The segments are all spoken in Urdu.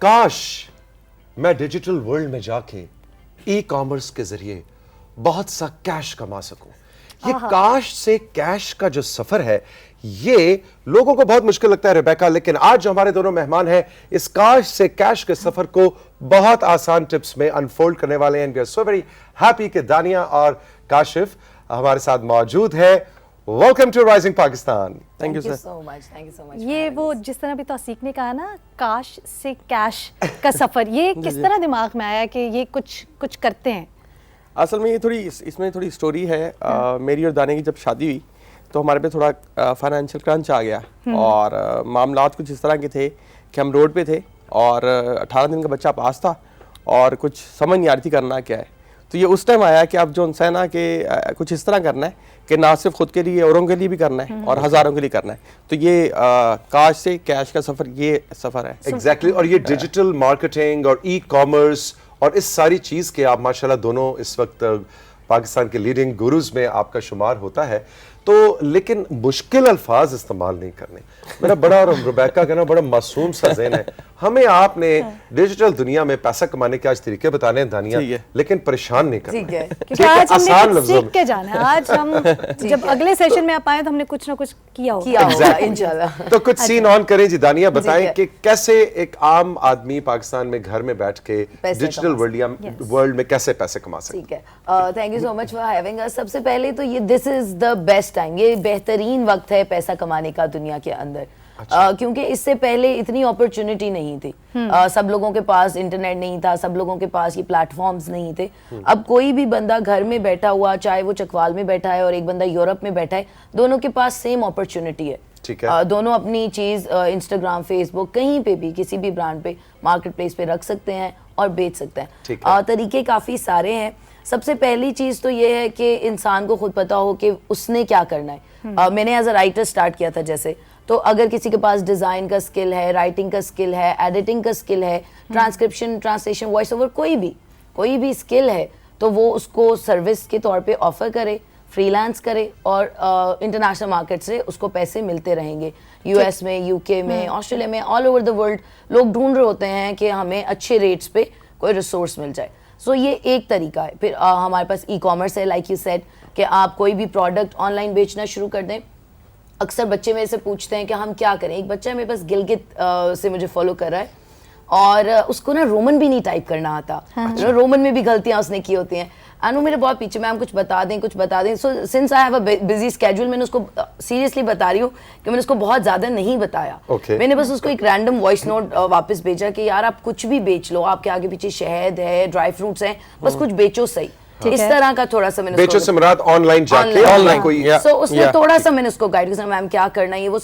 کاش میں ڈیجیٹل ورلڈ میں جا کے ای کامرس کے ذریعے بہت سا کیش کما سکوں. یہ کاش سے کیش کا جو سفر ہے یہ لوگوں کو بہت مشکل لگتا ہے ریبیکا, لیکن آج جو ہمارے دونوں مہمان ہیں اس کاش سے کیش کے سفر کو بہت آسان ٹپس میں انفولڈ کرنے والے ہیں. We are so very happy کہ دانیہ اور کاشف ہمارے ساتھ موجود ہے. Welcome to rising Pakistan. Thank you so much. یہ وہ جس طرح بھی توثیق نے کہا نا کاش سے کیش کا سفر, یہ کس طرح دماغ میں آیا کہ یہ کچھ کرتے ہیں؟ اصل میں یہ اس میں تھوڑی سٹوری ہے. میری اور دانے کی جب شادی ہوئی تو ہمارے پہ تھوڑا فائنینشیل کرنچ آ گیا اور معاملات کچھ اس طرح کے تھے کہ ہم روڈ پہ تھے اور 18 دن کا بچہ پاس تھا اور کچھ سمجھ نہیں آ رہی تھی کرنا کیا ہے. تو یہ اس ٹائم آیا کہ اب جو انسان ہے کہ کچھ اس طرح کرنا ہے کہ نہ صرف خود کے لیے اوروں کے لیے بھی کرنا ہے اور ہزاروں کے لیے کرنا ہے. تو یہ کاش سے کیش کا سفر یہ سفر ہے ایگزیکٹلی. اور یہ ڈیجیٹل مارکیٹنگ اور ای کامرس اور اس ساری چیز کے آپ ماشاءاللہ دونوں اس وقت پاکستان کے لیڈنگ گروز میں آپ کا شمار ہوتا ہے. تو لیکن مشکل الفاظ استعمال نہیں کرنے. میرا بڑا اور ریبیکا کا نا بڑا معصوم سا ذہن ہے. ہمیں آپ نے ڈیجیٹل دنیا میں پیسہ کمانے کے آج طریقے بتانے ہیں دانیہ, لیکن پریشان نہیں کرنا. کیونکہ آج ہم نے سیکھ کے جانا ہے. آج ہم جب اگلے سیشن میں آپ آئیں تو ہم نے کچھ نہ کچھ کیا ہوگا انشاءاللہ. تو کچھ سین آن کریں جی. دانیہ بتائیں کہ کیسے ایک عام آدمی پاکستان میں گھر میں بیٹھ کے ڈیجیٹل ورلڈ میں کیسے پیسے کما سکتے. ٹھیک ہے, thank you so much for having us. سب سے پہلے تو یہ دس از دا بیسٹ ٹائم, یہ بہترین وقت ہے پیسہ کمانے کا دنیا کے اندر, کیونکہ اس سے پہلے اتنی اپرچونٹی نہیں تھی. سب لوگوں کے پاس انٹرنیٹ نہیں تھا, سب لوگوں کے پاس یہ پلیٹ فارمز نہیں تھے. اب کوئی بھی بندہ گھر میں بیٹھا ہوا, چاہے وہ چکوال میں بیٹھا ہے اور ایک بندہ یورپ میں بیٹھا ہے, دونوں کے پاس سیم اپرچونٹی ہے. دونوں اپنی چیز انسٹاگرام, فیس بک, کہیں پہ بھی کسی بھی برانڈ پہ مارکیٹ پلیس پہ رکھ سکتے ہیں اور بیچ سکتے ہیں. طریقے کافی سارے ہیں. سب سے پہلی چیز تو یہ ہے کہ انسان کو خود پتا ہو کہ اس نے کیا کرنا ہے. میں نے ایز اے رائٹر سٹارٹ کیا تھا جیسے, تو اگر کسی کے پاس ڈیزائن کا سکل ہے, رائٹنگ کا سکل ہے, ایڈیٹنگ کا سکل ہے, ٹرانسکرپشن, ٹرانسلیشن, وائس اوور, کوئی بھی سکل ہے تو وہ اس کو سروس کے طور پہ آفر کرے, فری لانس کرے اور انٹرنیشنل مارکیٹ سے اس کو پیسے ملتے رہیں گے. یو ایس میں, یو کے میں, آسٹریلیا میں, آل اوور دا ورلڈ لوگ ڈھونڈ رہے ہوتے ہیں کہ ہمیں اچھے ریٹس پہ کوئی ریسورس مل جائے. سو یہ ایک طریقہ ہے. پھر ہمارے پاس ای کامرس ہے, لائک یو سیڈ, کہ آپ کوئی بھی پروڈکٹ آن لائن بیچنا شروع کر دیں. اکثر بچے میرے سے پوچھتے ہیں کہ ہم کیا کریں. ایک بچہ میرے پاس گلگت سے مجھے فالو کر رہا ہے اور اس کو نا رومن بھی نہیں ٹائپ کرنا آتا. رومن میں بھی غلطیاں اس نے کی ہوتی ہیں. وہ میرے بہت پیچھے, میم کچھ بتا دیں. So since I have a busy schedule, میں نے اس کو سیریسلی بتا رہی ہوں کہ میں نے اس کو بہت زیادہ نہیں بتایا. میں نے بس اس کو ایک رینڈم وائس نوٹ واپس بھیجا کہ یار آپ کچھ بھی بیچ لو, آپ کے آگے پیچھے شہد ہے, ڈرائی فروٹس ہیں, بس کچھ بیچو صحیح. اس طرح کا تھوڑا سا میں نے بیچو سے مراد آن لائن جا کے آن لائن کوئی. سو اس میں تھوڑا سا میں نے اس کو گائیڈ کیا میم کیا کرنا ہے. وہ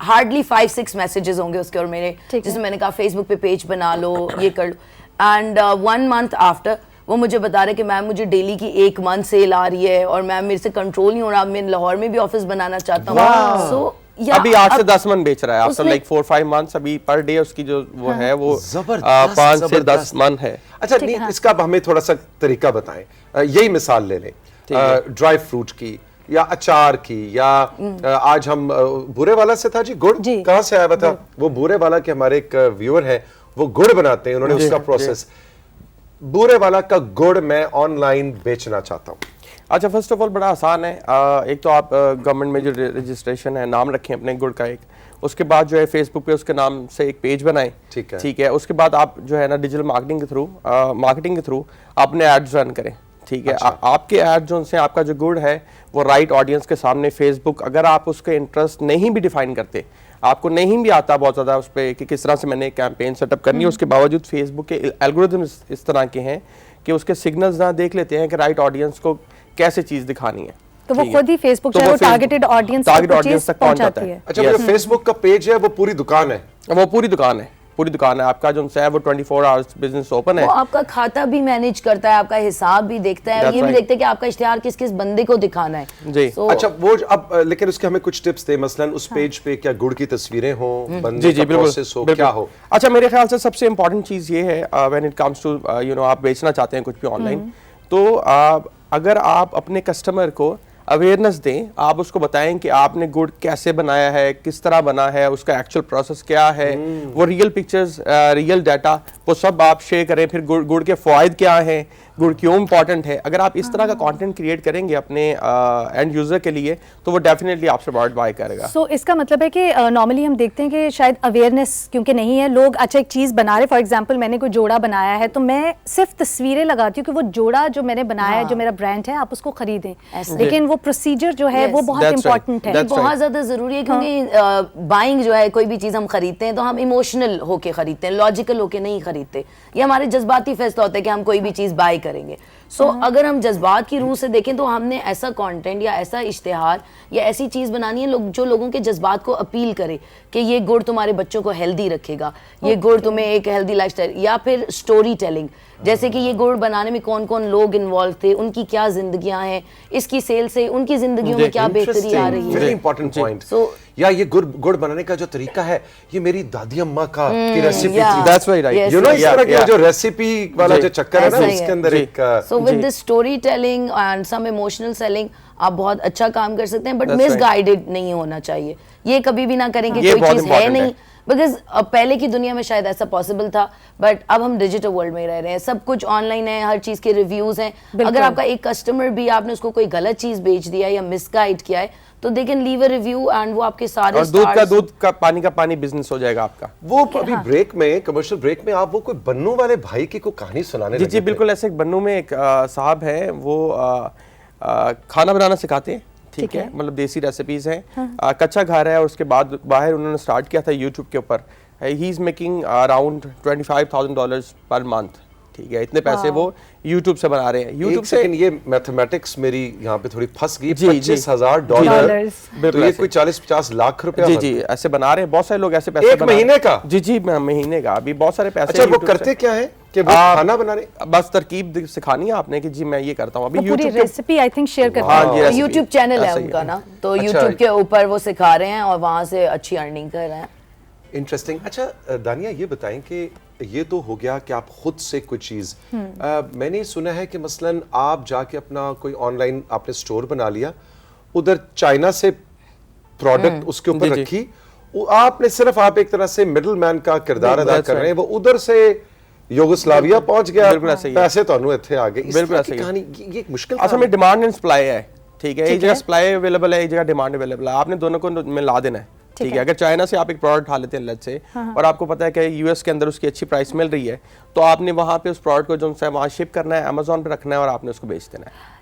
ہارڈلی 5-6 میسیجز ہوں گے اس کے اور میرے, جس میں میں نے کہا فیس بک پہ پیج بنا لو, یہ کر لو. اینڈ 1 month آفٹر وہ مجھے بتا رہے کہ میم مجھے ڈیلی کی 1 month سیل آ رہی ہے اور میم میرے سے کنٹرول نہیں ہو رہا, میں لاہور میں بھی آفس بنانا چاہتا ہوں. سو ابھی 8 سے 10 من بیچ رہا ہے آفٹر لائک 4-5 months. ابھی پر ڈے اس کی جو وہ ہے وہ 5 سے 10 من ہے. اچھا اس کا ہمیں تھوڑا سا طریقہ بتائیں. یہی مثال لے لیں ڈرائی فروٹ کی یا اچار کی, یا آج ہم بورے والا سے تھا جی گڑ کہاں سے آیا ہوا تھا, وہ بورے والا کے ہمارے ایک ویور ہے, وہ گڑ بناتے ہیں, انہوں نے اس کا پروسیس, بورے والا کا گڑ میں آن لائن بیچنا چاہتا ہوں. اچھا فرسٹ آف آل بڑا آسان ہے. ایک تو آپ گورنمنٹ میں جو رجسٹریشن ہے نام رکھیں اپنے گڑ کا ایک, اس کے بعد جو ہے فیس بک پہ اس کے نام سے ایک پیج بنائیں. ٹھیک ہے, اس کے بعد آپ جو ہے نا ڈیجیٹل مارکیٹنگ کے تھرو اپنے ایڈز رن کریں. ٹھیک ہے, آپ کے ایڈ جو سے آپ کا جو گڑ ہے وہ رائٹ آڈینس کے سامنے فیس بک, اگر آپ اس کے انٹرسٹ نہیں بھی ڈیفائن کرتے, آپ کو نہیں بھی آتا بہت زیادہ اس پہ کہ کس طرح سے میں نے کیمپین سیٹ اپ کرنی ہے, اس کے باوجود فیس بک کے الگوریتھم اس طرح کے ہیں کہ اس کے سگنلز نہ دیکھ لیتے ہیں کہ رائٹ آڈینس کو کیسے چیز دکھانی ہے, تو وہ خود ہی فیس بک جو ٹارگیٹڈ آڈینس تک پہنچ جاتی ہے. اچھا جو فیس بک کا پیج ہے وہ پوری دکان ہے, وہ پوری دکان ہے, پوری دکان ہے. آپ کا جو ہے وہ 24 آورز بزنس اوپن ہے. وہ آپ کا کھاتا بھی مینیج کرتا ہے, آپ کا حساب بھی دیکھتا ہے, یہ بھی دیکھتا ہے کہ آپ کا اشتہار کس کس بندے کو دکھانا ہے. جی اچھا وہ اب لیکن اس کے ہمیں کچھ ٹپس دیں, مثلا اس پیج پہ کیا گڑ کی تصویریں ہوں, بندے کا پروسیس ہو, کیا ہو. اچھا میرے خیال سے سب سے امپورٹنٹ چیز یہ ہے وین اٹ کمس ٹو آپ بیچنا چاہتے ہیں کچھ بھی آن لائن, تو اگر آپ اپنے کسٹمر کو اویئرنیس دیں, آپ اس کو بتائیں کہ آپ نے گڑ کیسے بنایا ہے, کس طرح بنا ہے, اس کا ایکچوئل پروسیس کیا ہے, وہ ریئل پکچرز, ریئل ڈیٹا, وہ سب آپ شیئر کریں. پھر گڑ کے فوائد کیا ہیں, گڑ کیوں امپورٹنٹ ہے. اگر آپ اس طرح کا کانٹینٹ کریٹ کریں گے اپنے اینڈ یوزر کے لیے تو وہ ڈیفینیٹلی آپ سے پروڈکٹ بائی کرے گا. سو اس کا مطلب ہے کہ نارملی ہم دیکھتے ہیں کہ شاید اویئرنیس کیونکہ نہیں ہے, لوگ اچھا ایک چیز بنا رہے, فار ایگزامپل میں نے کوئی جوڑا بنایا ہے تو میں صرف تصویریں لگاتی ہوں کہ وہ جوڑا جو میں نے بنایا ہے, جو میرا برانڈ ہے, آپ اس کو خریدیں, لیکن وہ پروسیجر جو ہے وہ بہت امپورٹنٹ ہے, بہت زیادہ ضروری ہے. کیونکہ بائنگ جو ہے, کوئی بھی چیز ہم خریدتے ہیں تو ہم ایموشنل ہو کے خریدتے ہیں, لاجیکل ہو کے نہیں خریدتے. یہ ہمارے جذباتی فیصلہ ہوتا ہے کہ ہم کوئی بھی چیز بائی کریں گے. سو اگر ہم جذبات کی روح سے دیکھیں تو ہم نے ایسا کانٹینٹ یا ایسا اشتہار یا ایسی چیز بنانی ہے جو لوگوں کے جذبات کو اپیل کرے کہ یہ گڑ تمہارے بچوں کو ہیلدی رکھے گا, یہ گڑ تمہیں ایک ہیلدی لائف اسٹائل, یا پھر اسٹوری ٹیلنگ, جیسے کہ یہ گڑ بنانے میں کون کون لوگ انوالو تھے, ان کی کیا زندگیاں ہیں, اس کی سیل سے ان کی زندگیوں میں کیا بہتری آ رہی ہے. Very important point. یا یہ گڑ بنانے کا جو طریقہ ہے یہ میری دادی اماں کا کی ریسیپی تھی. That's very right. You know اس طرح کی جو ریسیپی والا جو چکر ہے نا, اس کے اندر ایک So with this story telling and some emotional selling آپ بہت اچھا کام کر سکتے ہیں, بٹ مس گائیڈڈ نہیں ہونا چاہیے. یہ کبھی بھی نہ کریں کہ کوئی چیز ہے نہیں, بیکاز پہلے کی دنیا میں شاید ایسا پاسبل تھا, بٹ اب ہم ڈیجیٹل ورلڈ میں رہ رہے ہیں, سب کچھ آن لائن ہے, ہر چیز کے ریویوز ہیں. اگر آپ کا ایک کسٹمر بھی آپ نے اس کو کوئی غلط چیز بیچ دیا یا مس گائیڈ کیا ہے تو they can leave a review and وہ آپ کے سارے دودھ کا پانی بزنس ہو جائے گا آپ کا. وہ ابھی بریک میں, کمرشل بریک میں آپ وہ کوئی بنو والے بھائی کی کوئی کہانی سنانے لگے. جی بالکل, ایسے ایک بنو میں ایک صاحب ہے, وہ کھانا بنانا سکھاتے ہیں, ٹھیک ہے, مطلب دیسی ریسیپیز ہیں. کچا گھر ہے, اور اس کے بعد باہر انہوں نے اسٹارٹ کیا تھا یوٹیوب کے اوپر. He is making around $25,000 per month, ٹھیک ہے, اتنے پیسے وہ یوٹیوب سے بنا رہے ہیں. یوٹیوب سے یہ میتھمیٹکس میری یہاں پہ تھوڑی پھنس گئی. $25,000 تو یہ کوئی 40-50 لاکھ روپیہ. جی ایسے بنا رہے ہیں بہت سارے لوگ, ایسے پیسے ایک مہینے کا. جی مہینے کا. ابھی بہت سارے پیسے. اچھا وہ کرتے کیا ہے کہ وہ کھانا بنا رہے, بس ترکیب سکھانی ہے آپ نے کہ جی میں یہ کرتا ہوں. ابھی پوری ریسیپی آئی تھنک شیئر کرتے ہیں, یوٹیوب چینل ہے ان کا نا, تو یوٹیوب کے اوپر وہ سکھا رہے ہیں اور وہاں سے اچھی ارننگ کر رہے ہیں. انٹرسٹنگ. اچھا دانیہ یہ بتائیں کہ یہ تو ہو گیا کہ آپ خود سے کوئی چیز, میں نے سنا ہے کہ مثلاً آپ جا کے اپنا کوئی آن لائن آپ نے اسٹور بنا لیا, ادھر چائنا سے پروڈکٹ اس کے اوپر رکھی, آپ نے صرف آپ ایک طرح سے مڈل مین کا کردار ادا کر رہے ہیں, وہ ادھر سے یوگوسلاویا پہنچ گیا, پیسے تو اتنے آ گئے. بالکل ایسے کہانی, یہ ایک مشکل اصل میں ڈیمانڈ اینڈ سپلائی ہے, ٹھیک ہے, ایک جگہ سپلائی اویلیبل ہے, ایک جگہ ڈیمانڈ اویلیبل ہے, آپ نے دونوں کو ملا دینا ہے, ٹھیک ہے. اگر چائنا سے آپ ایک پروڈکٹ اٹھا لیتے ہیں لت سے, اور آپ کو پتا ہے کہ یو ایس کے اندر اس کی اچھی پرائس مل رہی ہے, تو آپ نے وہاں پہ اس پروڈکٹ کو جو ہے وہاں شپ کرنا ہے, امیزون پہ رکھنا ہے, اور آپ نے اس کو بیچ دینا ہے.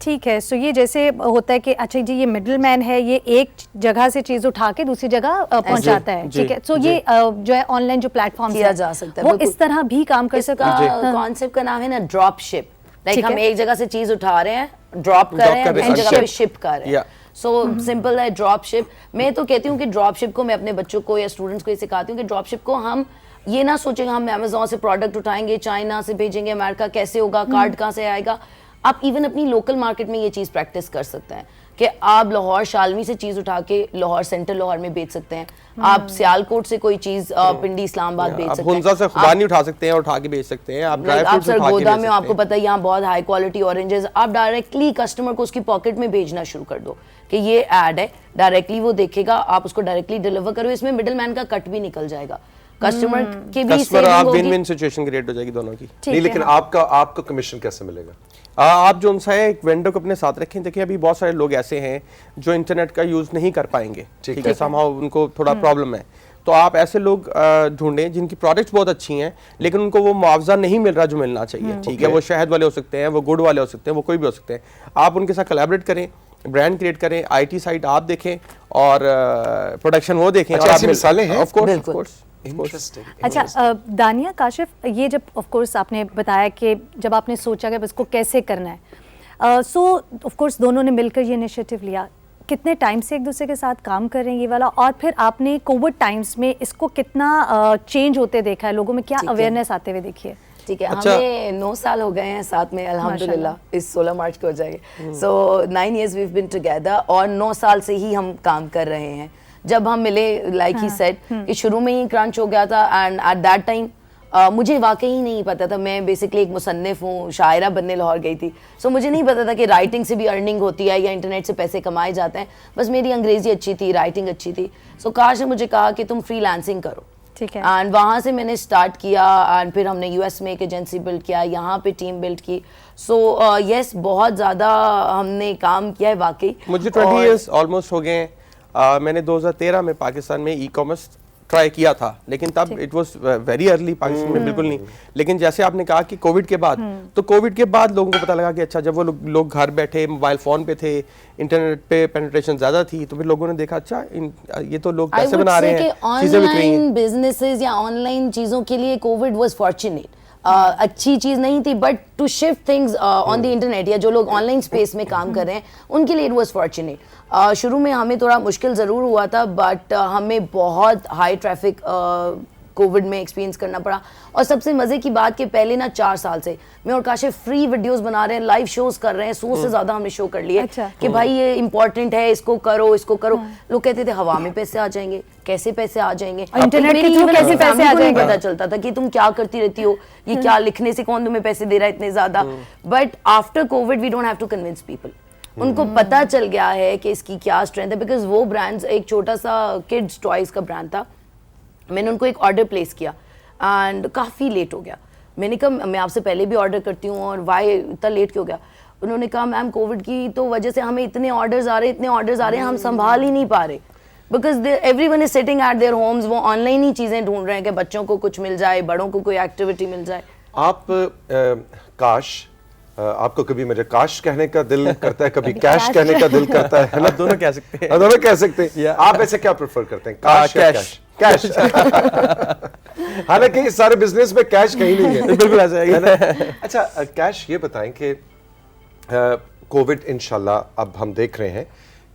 ٹھیک ہے. سو یہ جیسے ہوتا ہے کہ اچھا جی یہ مڈل مین ہے, یہ ایک جگہ سے چیز اٹھا کے دوسری جگہ پہنچاتا ہے, ٹھیک ہے. سو یہ جو ہے آن لائن جو پلیٹ فارم کیا جا سکتا ہے, وہ اس طرح بھی کام کر سکتا ہے. کانسیپٹ کا نام ہے نا ڈراپ شپ. لائک ہم ایک جگہ سے چیز اٹھا رہے ہیں, ڈراپ کر رہے ہیں, دوسری جگہ پہ شپ کر رہے ہیں. سو سمپل ہے ڈراپ شپ. میں تو کہتی ہوں کہ ڈراپ شپ کو میں اپنے بچوں کو یا اسٹوڈنٹس کو یہ سکھاتی ہوں کہ ڈراپ شپ کو ہم یہ نہ سوچیں گے ہم امیزون سے پروڈکٹ اٹھائیں گے, چائنا سے بھیجیں گے, امریکہ کیسے ہوگا, کارڈ کہاں سے آئے گا. آپ ایون اپنی لوکل مارکیٹ میں یہ چیز پریکٹس کر سکتے ہیں کہ آپ لاہور شالمی سے چیز اٹھا کے لاہور سینٹر لاہور میں بیچ سکتے ہیں, آپ سیالکوٹ سے کوئی چیز پنڈی اسلام آباد بیچ سکتے ہیں, ہنزا سے خوبانی اٹھا سکتے ہیں اور اٹھا کے بیچ سکتے ہیں, آپ سرگودا میں آپ کو پتہ ہے یہاں بہت ہائی کوالٹی اورنجز, آپ ڈائریکٹلی کسٹمر کو اس کی پاکٹ میں بھیجنا شروع کر دو کہ یہ ایڈ ہے, ڈائریکٹلی وہ دیکھے گا, آپ اس کو ڈائریکٹلی ڈیلیور کرو, اس میں مڈل مین کا کٹ بھی نکل جائے گا, کسٹمر کی بھی سیونگ ہوگی, ون ون سچویشن کریٹ ہو جائے گی دونوں کی. نہیں لیکن آپ کا کمیشن کیسے ملے گا؟ آپ جو ان سے ایک وینڈر کو اپنے ساتھ رکھیں. دیکھیں ابھی بہت سارے لوگ ایسے ہیں جو انٹرنیٹ کا یوز نہیں کر پائیں گے, ٹھیک ہے, سم ہاؤ ان کو تھوڑا پرابلم ہے, تو آپ ایسے لوگ ڈھونڈیں جن کی پروڈکٹس بہت اچھی ہیں لیکن ان کو وہ معاوضہ نہیں مل رہا جو ملنا چاہیے, ٹھیک ہے. وہ شہد والے ہو سکتے ہیں, وہ گڑ والے ہو سکتے ہیں, وہ کوئی بھی ہو سکتے ہیں. آپ ان کے ساتھ کولیبریٹ کریں, برانڈ کریٹ کریں, آئی ٹی سائٹ آپ دیکھیں اور پروڈکشن وہ دیکھیں. ایسی مثالیں ہیں آف کورس. اچھا دانیہ, کاشف, یہ جب آف کورس آپ نے بتایا کہ جب آپ نے سوچا کہ اس کو کیسے کرنا ہے, سو آف کورس دونوں نے مل کر یہ انیشیٹو لیا, کتنے ٹائم سے ایک دوسرے کے ساتھ کام کر رہے ہیں یہ والا, اور پھر آپ نے کووڈ ٹائمز میں اس کو کتنا چینج ہوتے دیکھا ہے, لوگوں میں کیا اویئرنیس آتے ہوئے دیکھی ہے؟ ٹھیک ہے, ہمیں 9 سال ہو گئے ہیں ساتھ میں الحمدللہ, اس 16 مارچ کو ہو جائے گے. سو 9 years we've been together, اور 9 سال سے ہی ہم کام کر رہے ہیں. جب ہم ملے لائک ہی سیڈ کہ شروع میں ہی کرنچ ہو گیا تھا, اینڈ ایٹ دیٹ ٹائم مجھے واقعی نہیں پتا تھا. میں بیسکلی ایک مصنف ہوں, شاعرہ بننے لاہور گئی تھی, سو مجھے نہیں پتا تھا کہ رائٹنگ سے بھی ارننگ ہوتی ہے یا انٹرنیٹ سے پیسے کمائے جاتے ہیں. بس میری انگریزی اچھی تھی, رائٹنگ اچھی تھی, سو کاش نے مجھے کہا کہ تم فری لانسنگ کرو. ٹھیک ہے. اینڈ وہاں سے میں نے اسٹارٹ کیا, اینڈ پھر ہم نے US میں ایک ایجنسی بلڈ کیا, یہاں پہ ٹیم بلڈ کی. سو یس, بہت زیادہ ہم نے کام کیا ہے واقعی. مجھے 20 ایئرس آلموسٹ ہو گئے ہیں. میں نے 2013 میں پاکستان میں ای کامرس ٹرائی کیا تھا, لیکن تب it was very early, Pakistan میں بالکل نہیں. لیکن جیسے آپ نے کہا کہ کووڈ کے بعد, تو کووڈ کے بعد لوگوں کو پتہ لگا کہ اچھا جب وہ لوگ گھر بیٹھے موبائل فون پہ تھے, انٹرنیٹ پہ پینیٹریشن زیادہ تھی, تو پھر لوگوں نے دیکھا اچھا یہ تو لوگ پیسے بنا رہے ہیں, چیزیں بک رہی ہیں. آن لائن بزنسز یا آن لائن چیزوں کے لیے کووڈ واز فارچونیٹ. اچھی چیز نہیں تھی, but to shift things on the internet, یا جو لوگ آن لائن اسپیس میں کام کر رہے ہیں ان کے لیے اٹ واز فارچونیٹ. شروع میں ہمیں تھوڑا مشکل ضرور ہوا تھا, بٹ ہمیں بہت ہائی ٹریفک کووڈ میں ایکسپیرینس کرنا پڑا. اور سب سے مزے کی بات کہ پہلے نا 4 سال سے میں اور کاشف فری ویڈیوز بنا رہے ہیں, لائیو شوز کر رہے ہیں, 100 سے زیادہ ہم نے شو کر لیے کہ بھائی یہ امپورٹنٹ ہے, اس کو کرو, اس کو کرو. لوگ کہتے تھے ہوا میں پیسے آ جائیں گے, کیسے پیسے آ جائیں گے, انٹرنیٹ کے تھرو کیسے پیسے آ جائیں گے, پتا چلتا تھا کہ تم کیا کرتی رہتی ہو, یہ کیا لکھنے سے کون تمہیں پیسے دے رہا ہے اتنے زیادہ. But after covid we don't have to convince people. ان کو پتا چل گیا ہے کہ اس کی کیا اسٹرینتھ ہے, بیکاز وہ برانڈز, ایک چھوٹا سا کڈز ٹوائز کا برانڈ تھا, میں نے ان کو ایک آرڈر پلیس کیا اینڈ کافی لیٹ ہو گیا. میں نے کہا میں آپ سے پہلے بھی آرڈر کرتی ہوں اور وائی اتنا لیٹ کیوں ہو گیا. انہوں نے کہا میم کووڈ کی تو وجہ سے ہمیں اتنے آرڈرز آ رہے ہیں ہم سنبھال ہی نہیں پا رہے, because everyone is sitting at their homes. وہ آن لائن ہی چیزیں ڈھونڈ رہے ہیں کہ بچوں کو کچھ مل جائے, بڑوں کو کوئی ایکٹیویٹی مل جائے. آپ کاش, آپ کو کبھی مجھے کاش کہنے کا دل کرتا ہے, کبھی کیش کہنے کا دل کرتا ہے نا, دونوں کہہ سکتے ہیں, دونوں کہہ سکتے ہیں. آپ ایسے کیا پریفر کرتے ہیں, کاش یا کیش؟ کیش. حالانکہ سارے بزنس میں کیش کہیں نہیں ہے. بالکل ایسا ہے. اچھا کیش, یہ بتائیں کہ کووڈ انشاءاللہ اب ہم دیکھ رہے ہیں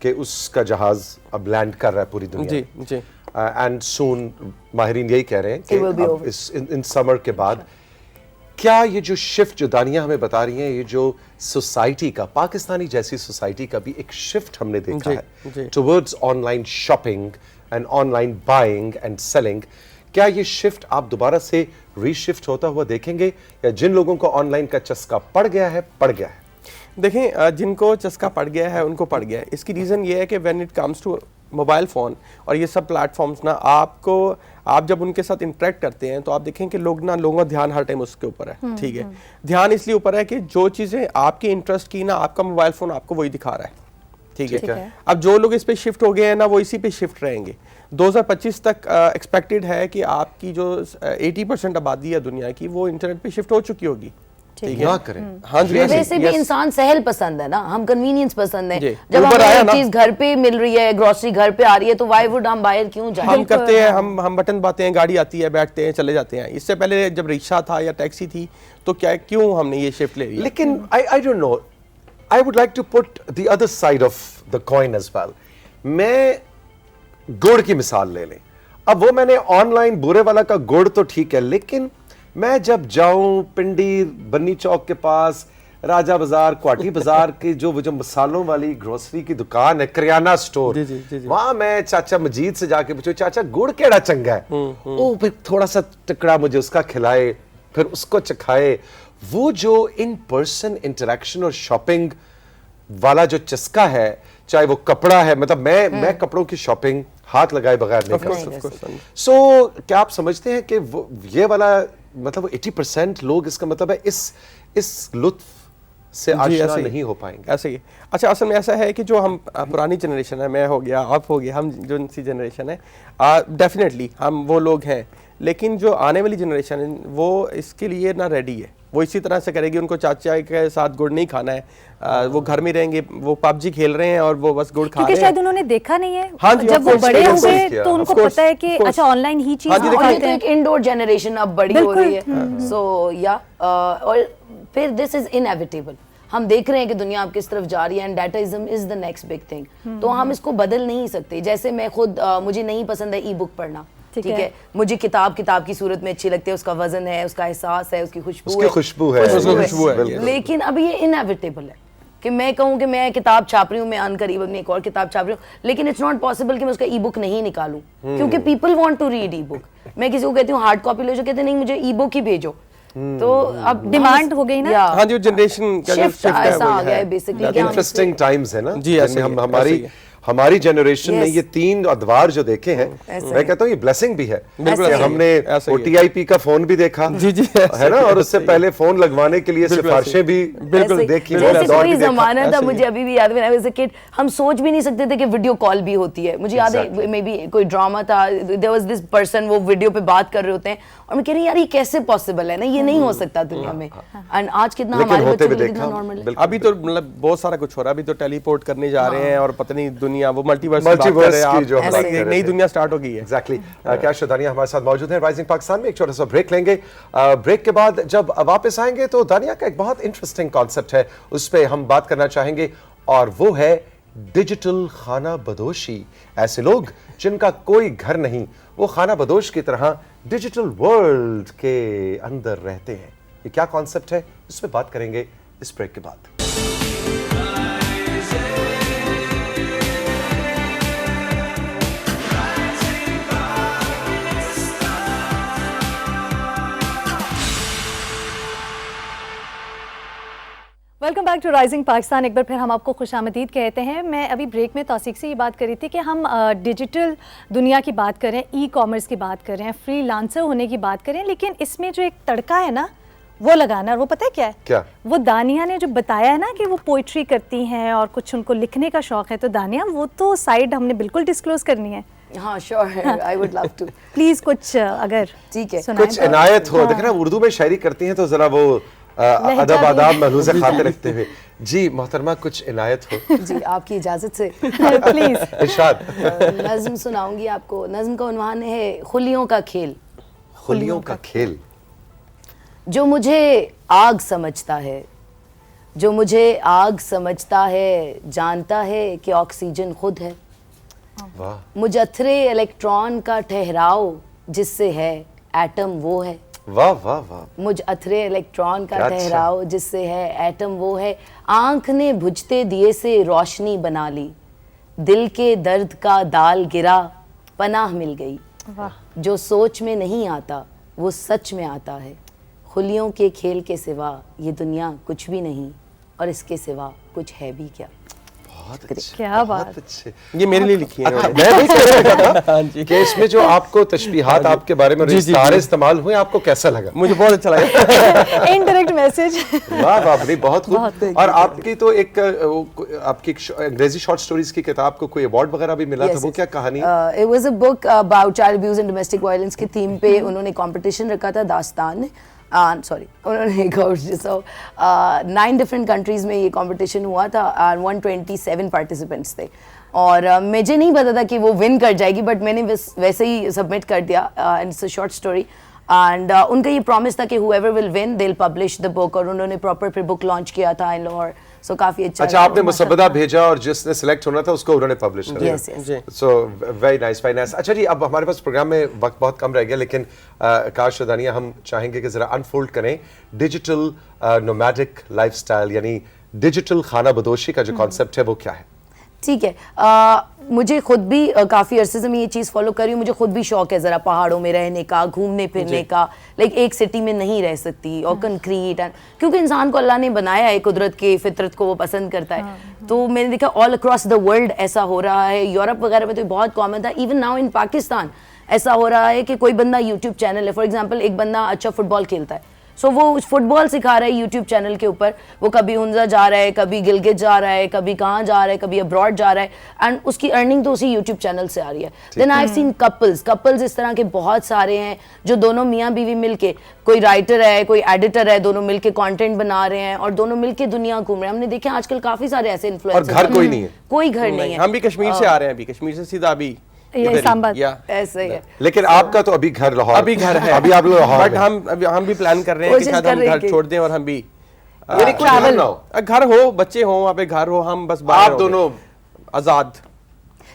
کہ اس کا جہاز اب لینڈ کر رہا ہے پوری دنیا. جی جی. اینڈ سون ماہرین یہی کہہ رہے ہیں کہ ان سمر کے بعد کیا یہ جو شفٹ جو دانیہ ہمیں بتا رہی ہیں, یہ جو سوسائٹی کا, پاکستانی جیسی سوسائٹی کا بھی ایک شفٹ ہم نے دیکھا ہے towards online shopping and online buying and selling, کیا یہ شفٹ آپ دوبارہ سے ری شفٹ ہوتا ہوا دیکھیں گے, یا جن لوگوں کو آن لائن کا چسکا پڑ گیا ہے پڑ گیا ہے؟ دیکھیں, جن کو چسکا پڑ گیا ہے ان کو پڑ گیا ہے. اس کی ریزن یہ ہے کہ when it comes to mobile phone اور یہ سب پلیٹ فارمز نا, آپ جب ان کے ساتھ انٹریکٹ کرتے ہیں تو آپ دیکھیں کہ لوگوں کا دھیان ہر ٹائم اس کے اوپر ہے. ٹھیک ہے, دھیان اس لیے اوپر ہے کہ جو چیزیں آپ کے انٹرسٹ کی نا, آپ کا موبائل فون آپ کو وہی دکھا رہا ہے. ٹھیک ہے, اب جو لوگ اس پہ شفٹ ہو گئے ہیں نا, وہ اسی پہ شفٹ رہیں گے. 2025 تک ایکسپیکٹڈ ہے کہ آپ کی جو 80% آبادی ہے دنیا کی, وہ انٹرنیٹ پہ شفٹ ہو چکی ہوگی. نہ کریں. ہاں جی, ویسے بھی انسان سہل پسند ہے نا, ہم کنوینئنس پسند ہیں. جب ہمیں چیز گھر پہ مل رہی ہے, گروسری گھر پہ آ رہی ہے, تو وائی وڈ ہم باہر کیوں جائیں. ہم کرتے ہیں, ہم بٹن دباتے ہیں, گاڑی آتی ہے, بیٹھتے ہیں, چلے جاتے ہیں. اس سے پہلے جب رکشہ تھا یا ٹیکسی تھی تو کیوں ہم نے یہ شفٹ لے لی. لیکن I don't know, I would like to put the other side of the coin as well. میں گڑ کی مثال لے لیں. اب وہ میں نے آن لائن بورے والا کا گڑ تو ٹھیک ہے, لیکن میں جب جاؤں پنڈی بنی چوک کے پاس, راجہ بازار, کوٹھی بازار کی جو مسالوں والی گروسری کی دکان ہے, کریانہ سٹور, وہاں میں چاچا مجید سے جا کے پوچھو چاچا گڑ کیڑا چنگا ہے, او پھر تھوڑا سا ٹکڑا مجھے اس کا کھلائے, پھر اس کو چکھائے. وہ جو ان پرسن انٹریکشن اور شاپنگ والا جو چسکا ہے, چاہے وہ کپڑا ہے, مطلب میں کپڑوں کی شاپنگ ہاتھ لگائے بغیر نہیں کر سکتا. سو کیا آپ سمجھتے ہیں کہ یہ والا مطلب 80% لوگ اس کا مطلب ہے اس لطف سے آشنا نہیں ہو پائیں گے؟ ایسے ہی. اچھا, اصل میں ایسا ہے کہ جو ہم پرانی جنریشن ہے, میں ہو گیا, آپ ہو گیا, ہم جو سی جنریشن ہے, ڈیفینیٹلی ہم وہ لوگ ہیں. لیکن جو آنے والی جنریشن ہے وہ اس کے لیے نہ ریڈی ہے. وہ اسی طرح سے کرے گی, ان کو چاچا کے ساتھ گڑ نہیں کھانا ہے, وہ گھر میں رہیں گے, وہ PUBG کھیل رہے ہیں اور وہ بس گڑ کھا رہے ہیں. کیونکہ شاید انہوں نے دیکھا نہیں ہے. ہاں جی, جب وہ بڑے ہو گئے تو ان کو پتا ہے کہ اچھا آن لائن ہی چیز ہے. اور یہ تو ایک انڈور جنریشن اب بڑی ہو رہی ہے. سو یا اور پھر دس از انیویٹیبل. ہم دیکھ رہے ہیں کہ دنیا اب کس طرف جا رہی ہے, and dataism is the next big thing. تو ہم اس کو بدل نہیں سکتے. جیسے میں خود, مجھے نہیں پسند ہے ای بک پڑھنا, ٹھیک ہے, مجھے کتاب کی صورت میں اچھی لگتی ہے, اس کا وزن ہے, اس کا احساس ہے, اس کی خوشبو ہے, لیکن اب یہ انیویٹیبل ہے. کہ میں کہوں کہ میں کتاب چھاپ رہی ہوں, میں ان قریب اپنی ایک اور کتاب چھاپ رہی ہوں, لیکن اٹس ناٹ پاسبل کہ میں اس کا ای بک نہیں نکالوں, کیونکہ پیپل وانٹ ٹو ریڈ ای بک. میں کسی کو کہتی ہوں ہارڈ کاپی لے جاؤ, کہتے ہیں نہیں مجھے ای بک ہی بھیجو. تو اب ڈیمانڈ ہو گئی نا, ہاں جو جنریشن کا جو شفٹ شفٹ ہے ایسا وہ آ گیا ہے بیسکلی. انٹرسٹنگ ٹائمز ہے نا جی, ایسے ہی ہے. ہماری جنریشن نے یہ 3 ادوار جو دیکھے ہیں, میں کہتا ہوں یہ بلیسنگ بھی ہے. ہم نے OTIP کا فون بھی دیکھا ہے نا, اور اس سے پہلے فون لگوانے کے لیے سفارشیں بھی دیکھی. جیسے کوئی زمانہ تھا, مجھے ابھی بھی یاد ہے, ایز اے کڈ ہم سوچ بھی نہیں سکتے تھے کہ ویڈیو کال بھی ہوتی ہے. مجھے یاد ہے مے بی کوئی ڈراما تھا, دیر واز دس پرسن, وہ ویڈیو پہ بات کر رہے ہوتے ہیں, اور میں کہہ رہی ہوں یار یہ کیسے پاسبل ہے نا, یہ نہیں ہو سکتا دنیا میں. اینڈ آج کتنا ہمارے بچوں کے لیے کتنا نارمل ہے. ابھی تو مطلب بہت سارا کچھ ہو رہا ہے, ابھی تو ٹیلی پورٹ کرنے جا رہے ہیں, اور پتہ نہیں دنیا وہ ملٹی ورس کی جو نئی دنیا سٹارٹ ہو گئی ہے. ایگزیکٹلی. کیش دانیہ ہمارے ساتھ موجود ہیں رائزنگ پاکستان میں. ایک چھوٹا سا بریک لیں گے, بریک کے بعد جب واپس آئیں گے تو دانیہ کا ایک بہت انٹرسٹنگ کانسیپٹ ہے, اس پہ ہم بات کرنا چاہیں گے, اور وہ ہے ڈیجیٹل خانہ بدوشی. ایسے لوگ جن کا کوئی گھر نہیں, وہ خانہ بدوش کی طرح ڈیجیٹل ورلڈ کے اندر رہتے ہیں. یہ کیا کانسیپٹ ہے, اس پہ بات کریں گے اس بریک کے بعد. Welcome back to rising Pakistan. ایک بار پھر ہم آپ کو خوش آمدید کہتے ہیں. میں ابھی بریک میں توثیق سے یہ بات کر رہی تھی کہ ہم ڈیجیٹل دنیا کی بات کریں, ای کامرس کی بات کریں, فری لانسر ہونے کی بات کریں, لیکن اس میں جو ایک تڑکا ہے نا وہ لگانا, اور وہ پتہ ہے کیا ہے؟ کیا وہ دانیہ نے جو بتایا ہے نا کہ وہ پوئٹری کرتی ہیں اور کچھ ان کو لکھنے کا شوق ہے, تو دانیہ وہ تو سائڈ ہم نے بالکل ڈسکلوز کرنی ہے. ہاں sure, I would love to. Please کچھ اگر ٹھیک ہے, کچھ عنایت ہو. دیکھنا اردو میں شاعری کرتی ہیں تو ذرا وہ ادب آداب محلوظ خاطر رکھتے ہوئے. جی محترمہ کچھ عنایت ہو. جی آپ کی اجازت سے پلیز ارشاد. نظم سناؤں گی آپ کو. نظم کا عنوان ہے خلیوں کا کھیل. خلیوں کا کھیل. جو مجھے آگ سمجھتا ہے, جو مجھے آگ سمجھتا ہے, جانتا ہے کہ آکسیجن خود ہے. مجھرے الیکٹران کا ٹھہراؤ جس سے ہے ایٹم وہ ہے. واہ واہ واہ. مجھرے الیکٹران کا ٹھہراؤ جس سے ہے ایٹم وہ ہے. آنکھ نے بجھتے دیے سے روشنی بنا لی, دل کے درد کا دال گرا, پناہ مل گئی. جو سوچ میں نہیں آتا وہ سچ میں آتا ہے. خلیوں کے کھیل کے سوا یہ دنیا کچھ بھی نہیں, اور اس کے سوا کچھ ہے بھی کیا. کیا بات. یہ میرے لیے لکھی ہے. میں بھی کہہ رہا تھا کہ اس میں جو آپ کو تشبیہات آپ کے بارے میں ستارے استعمال ہوئے, آپ کو کیسا لگا؟ مجھے بہت اچھا لگا. Indirect message. واہ واہ, بہت خوب. اور آپ کی تو ایک آپ کی انگریزی شارٹ سٹوریز کی کتاب کو کوئی ایوارڈ وغیرہ بھی ملا تھا, وہ کیا کہانی؟ It was a book about child abuse and domestic violence کی تھیم پہ انہوں نے کمپٹیشن رکھا تھا داستان نے. انہوں نے 9 ڈفرینٹ کنٹریز میں یہ کمپٹیشن ہوا تھا, 127 پارٹیسپینٹس تھے, اور مجھے نہیں پتا تھا کہ وہ ون کر جائے گی, بٹ میں نے ویسے ہی سبمٹ کر دیا. It's a short story, and ان کا یہ پرومس تھا کہ whoever will win they'll publish the book, اور انہوں نے پراپر پھر بک لانچ کیا تھا ان لاہور. سو کافی اچھا. اچھا, آپ نے مسودہ بھیجا اور جس نے سلیکٹ ہونا تھا اس کو انہوں نے پبلش کر دیا. So very nice, very nice. اچھا جی, اب ہمارے پاس پروگرام میں وقت بہت کم رہ گیا, لیکن کاش دانیہ ہم چاہیں گے کہ ذرا انفولڈ کریں ڈیجیٹل نومیڈک لائف سٹائل, یعنی ڈیجیٹل خانہ بدوشی کا جو کانسیپٹ ہے وہ کیا ہے. ٹھیک ہے, مجھے خود بھی کافی عرصے سے میں یہ چیز فالو کر رہی ہوں. مجھے خود بھی شوق ہے ذرا پہاڑوں میں رہنے کا, گھومنے پھرنے کا, لائک ایک سٹی میں نہیں رہ سکتی, اور کنکریٹ, کیونکہ انسان کو اللہ نے بنایا ہے, قدرت کے فطرت کو وہ پسند کرتا ہے. تو میں نے دیکھا آل اکراس دا ورلڈ ایسا ہو رہا ہے. یورپ وغیرہ میں تو بہت کامن تھا, ایون ناؤ ان پاکستان ایسا ہو رہا ہے کہ کوئی بندہ یوٹیوب چینل ہے, فار ایگزامپل ایک بندہ اچھا فٹ بال کھیلتا ہے, سو وہ فٹ بال سکھا رہا ہے یوٹیوب چینل کے اوپر. وہ کبھی ہنزا جا رہا ہے, کبھی گلگت جا رہا ہے, کبھی کہاں جا رہا ہے, کبھی ابراڈ جا رہا ہے, اینڈ اس کی ارننگ تو اسی یوٹیوب چینل سے آ رہی ہے. دین آئی ہیو سین کپلز اس طرح کے بہت سارے ہیں جو دونوں میاں بیوی مل کے, کوئی رائٹر ہے, کوئی ایڈیٹر ہے, دونوں مل کے کانٹینٹ بنا رہے ہیں اور دونوں مل کے دنیا گھوم رہے ہیں. ہم نے دیکھا آج کل کافی سارے ایسے انفلوئنسر, اور گھر کوئی نہیں ہے, کوئی گھر نہیں ہے. ہم بھی کشمیر سے آ رہے ہیں, ابھی کشمیر سے سیدھا ابھی ایسے ہی ہے. لیکن آپ کا تو ابھی گھر لاہور, ابھی گھر ہے, ابھی آپ لوگ لاہور, بٹ ہم بھی پلان کر رہے ہیں کہ شاید ہم گھر چھوڑ دیں اور ہم بھی ٹریول, گھر ہو, بچے ہوں, وہاں پہ گھر ہو, ہم بس باہر آپ دونوں آزاد.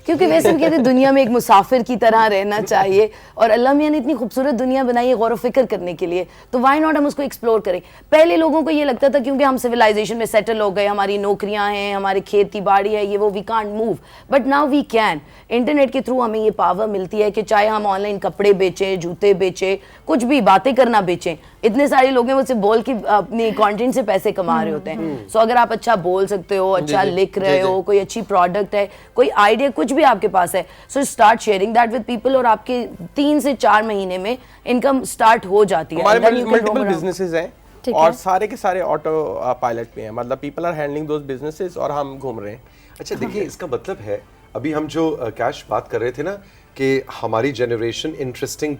کیونکہ ویسے بھی کہتے ہیں دنیا میں ایک مسافر کی طرح رہنا چاہیے, اور اللہ میاں نے اتنی خوبصورت دنیا بنائی ہے غور و فکر کرنے کے لیے, تو وائی ناٹ ہم اس کو ایکسپلور کریں. پہلے لوگوں کو یہ لگتا تھا کیونکہ ہم سویلائزیشن میں سیٹل ہو گئے, ہماری نوکریاں ہیں, ہماری کھیتی باڑی ہے, یہ وہ, we can't move, but now we can. Internet کے تھرو ہمیں یہ پاور ملتی ہے کہ چاہے ہم آن لائن کپڑے بیچیں, جوتے بیچیں, کچھ بھی باتیں کرنا بیچیں. اتنے سارے لوگ ہیں وہ صرف بول کے اپنی کانٹینٹ سے پیسے کما رہے ہوتے ہیں. سو اگر آپ اچھا بول سکتے ہو, اچھا لکھ رہے ہو, کوئی اچھی پروڈکٹ ہے, کوئی آئیڈیا کچھ بھی آپ کے پاس ہے, so start sharing that with people, اور آپ کے 3 سے 4 مہینے میں انکم اسٹارٹ ہو جاتی ہے. ہمارے ملٹیپل بزنسز ہیں اور سارے کے سارے آٹو پائلٹ پہ ہیں, مطلب people are handling those businesses اور ہم گھوم رہے ہیں. اچھا دیکھیے, اس کا مطلب ہے ابھی ہم جو کیش بات کر رہے تھے نا کہ ہماری generation interesting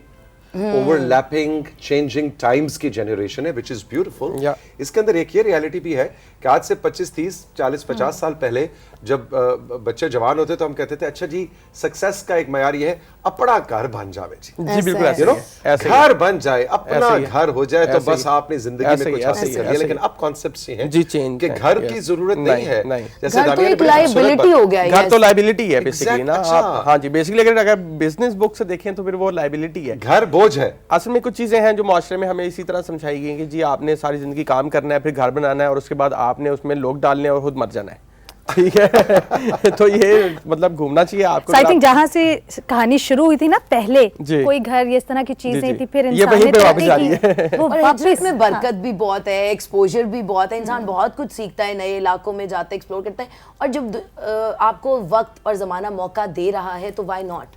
over lapping changing Times کی جنریشن ہے, وچ از بیوٹیفل. اس کے اندر ایک یہ ریالٹی بھی ہے کہ آج سے 25 30 40 50 سال پہلے جب بچے جوان ہوتے تو ہم کہتے تھے اچھا جی سکسیس کا ایک معیار یہ ہے اپنا گھر بن جائے جی, بالکل ایسے گھر بن جائے, اپنا گھر ہو جائے تو بس آپ نے زندگی میں کچھ حاصل کر لیا. لیکن اب کانسیپٹس یہ ہیں کہ گھر کی ضرورت نہیں ہے, جیسے ایک لائبلٹی ہو گیا ہے. گھر تو لائبلٹی ہے بیسیکلی نا. ہاں جی, بیسیکلی اگر بزنس بک سے دیکھیں تو پھر وہ لائبلٹی ہے, گھر بوجھ ہے. اصل میں کچھ چیزیں ہیں جو معاشرے میں ہمیں اسی طرح سمجھائی گئی کہ جی آپ نے ساری زندگی کام کرنا ہے, پھر گھر بنانا ہے, اور اس کے بعد آپ نے اس میں لوگ ڈالنے اور خود مر جانا ہے. ٹھیک ہے, تو یہ مطلب گھومنا چاہیے آپ کو. آئی تھنک جہاں سے کہانی شروع ہوئی تھی نا پہلے, کوئی گھر یہ اس طرح کی چیزیں تھی, پھر اس میں برکت بھی بہت ہے, ایکسپوجر بھی بہت ہے, انسان بہت کچھ سیکھتا ہے, نئے علاقوں میں جاتا ہے, ایکسپلور کرتا ہے, اور جب آپ کو وقت اور زمانہ موقع دے رہا ہے تو وائی ناٹ.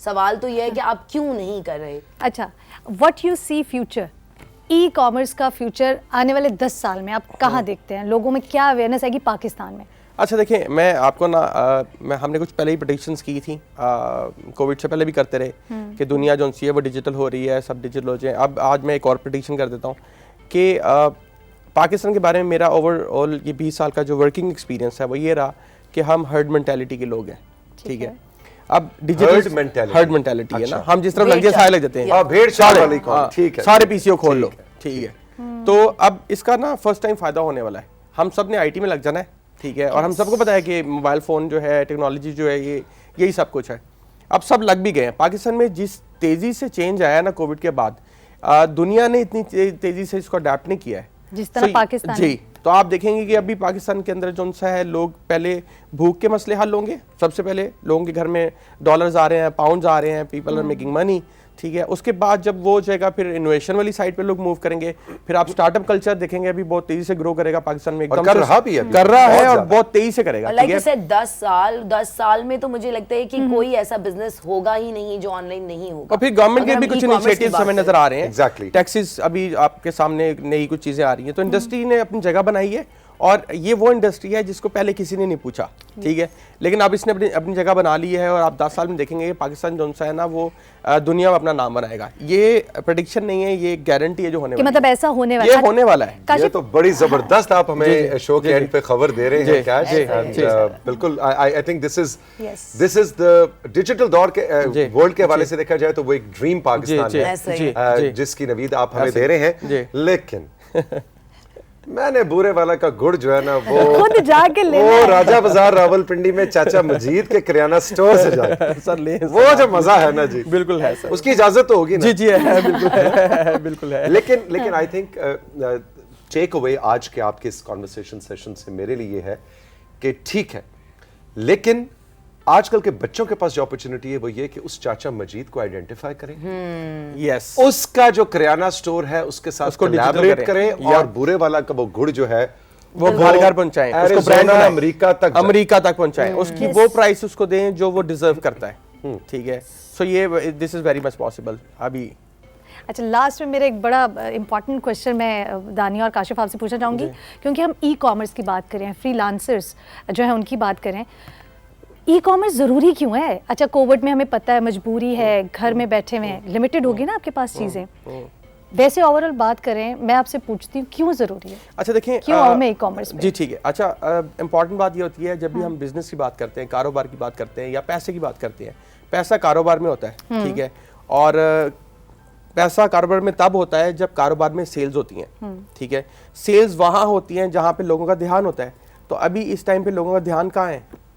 سوال تو یہ ہے کہ آپ کیوں نہیں کر رہے. اچھا, what you see future, e commerce کا فیوچر آنے والے 10 سال میں آپ کہاں دیکھتے ہیں؟ لوگوں میں کیا اویئرنیس آئے گی پاکستان میں؟ اچھا دیکھیں, میں آپ کو نا ہم نے کچھ پہلے ہی پریڈکشنز کی تھیں, کووڈ سے پہلے بھی کرتے رہے کہ دنیا جو سی ہے وہ ڈیجیٹل ہو رہی ہے, سب ڈیجیٹل ہو جائیں. اب آج میں ایک اور پریڈکشن کر دیتا ہوں کہ پاکستان کے بارے میں میرا اوور آل یہ 20 سال کا جو ورکنگ ایکسپیرینس ہے وہ یہ رہا کہ ہم ہرڈ مینٹیلٹی کے لوگ ہیں. ٹھیک ہے, اب ڈیجیٹل ہرڈ مینٹیلٹی ہے نا, ہم جس طرح لگ جائے سارے لگ جاتے ہیں, سارے پی سی او کھول لو. ٹھیک ہے, تو اب اس کا نا فرسٹ ٹائم فائدہ ہونے والا ہے. ہم سب نے آئی ٹی میں لگ جانا ہے. ٹھیک ہے, اور ہم سب کو پتا ہے کہ موبائل فون جو ہے, ٹیکنالوجی جو ہے, یہی سب کچھ ہے. اب سب لگ بھی گئے ہیں. پاکستان میں جس تیزی سے چینج آیا نا کووڈ کے بعد, دنیا نے اتنی تیزی سے اس کو اڈیپٹ نہیں کیا ہے جس طرح پاکستان. جی, تو آپ دیکھیں گے کہ ابھی پاکستان کے اندر جو سا ہے, لوگ پہلے بھوک کے مسئلے حل ہوں گے. سب سے پہلے لوگوں کے گھر میں ڈالرز آ رہے ہیں, پاؤنڈز آ رہے ہیں, پیپل آر میکنگ منی. ٹھیک ہے, اس کے بعد جب وہ جائے گا پھر انوویشن والی سائڈ پہ لوگ موو کریں گے. پھر آپ اسٹارٹ اپ کلچر دیکھیں گے, ابھی بہت تیزی سے گرو کرے گا پاکستان میں, کر رہا ہے اور بہت تیزی سے کرے گا. لائک 10 سال میں تو مجھے لگتا ہے کہ کوئی ایسا بزنس ہوگا ہی نہیں جو آن لائن نہیں ہوگا. اور پھر گورنمنٹ کے بھی کچھ انیشیٹیوز ہمیں نظر آ رہے ہیں. ٹیکسز ابھی آپ کے سامنے نئی کچھ چیزیں آ رئی ہیں, تو انڈسٹری نے اپنی جگہ بنائی ہے, اور یہ وہ انڈسٹری ہے جس کو پہلے کسی نے نہیں پوچھا. ٹھیک ہے, لیکن اب اس نے اپنی جگہ بنا لی ہے, اور آپ 10 سال میں دیکھیں گے کہ پاکستان جو سا ہے نا وہ دنیا میں اپنا نام بنائے گا. یہ پریڈکشن نہیں ہے, یہ گارنٹی ہے جو ہونے والا ہے. مطلب ایسا ہونے والا ہے, یہ ہونے والا ہے. یہ تو بڑی زبردست آپ ہمیں شو کے اینڈ پہ خبر دے رہے ہیں کیش. بالکل, I think this is the digital دور کے ورلڈ کے حوالے سے دیکھا جائے تو وہ ایک ڈریم پاکستان ہے جس کی نوید آپ ہمیں دے رہے ہیں. لیکن میں نے بورے والا کا گڑ جو ہے نا وہ خود جا کے لے, وہ راجہ بازار راول پنڈی میں چاچا مجید کے کریانہ سٹور سے جا سر لے, وہ جو مزہ ہے نا جی, بالکل ہے سر, اس کی اجازت تو ہوگی نا. جی ہے, بالکل ہے. لیکن آئی تھنک ٹیک اوے آج کے آپ کے اس کانورسیشن سیشن سے میرے لیے یہ ہے کہ ٹھیک ہے, لیکن آج کل کے بچوں کے پاس جو اپرچونٹی ہے وہ یہ کہ اس چاچا مجید کو آئیڈینٹیفائی کریں, یس, اس کا جو کریانہ سٹور ہے اس کے ساتھ کولیبریٹ کریں, اور بورے والا کا وہ گڑ جو ہے وہ گھر گھر پہنچائیں, اس کو برانڈ امریکہ تک پہنچائیں, اس کی وہ پرائس اس کو دیں جو وہ ڈیزرو کرتا ہے. ٹھیک ہے, سو یہ دس از ویری مچ پاسبل ابھی. اچھا, لاسٹ میں میرا ایک بڑا امپورٹنٹ کوشچن میں دانیہ اور کاشف آپ سے پوچھنا چاہوں گی, کیونکہ ہم ای کامرس کی بات کریں, فری لانسرز جو ہیں ان کی بات کریں, ای کامرس ضروری کیوں ہے؟ اچھا, کووڈ میں ہمیں پتہ ہے مجبوری ہے, گھر میں بیٹھے ہوئے ہیں, لمیٹڈ ہوگی نا آپ کے پاس چیزیں, ویسے اوور آل بات کریں, میں آپ سے پوچھتی ہوں کیوں ضروری ہے؟ اچھا دیکھیں, کیوں آؤں میں ای کامرس پہ؟ جی ٹھیک ہے. اچھا, امپورٹنٹ بات یہ ہوتی ہے جب بھی ہم بزنس کی بات کرتے ہیں, کاروبار کی بات کرتے ہیں, یا پیسے کی بات کرتے ہیں, پیسہ کاروبار میں ہوتا ہے. ٹھیک ہے, اور پیسہ کاروبار میں تب ہوتا ہے جب کاروبار میں سیلز ہوتی ہیں. ٹھیک ہے, سیلز وہاں ہوتی ہیں جہاں پہ لوگوں کا دھیان ہوتا ہے. تو ابھی اس ٹائم پہ لوگوں کا دھیان کہاں ہے؟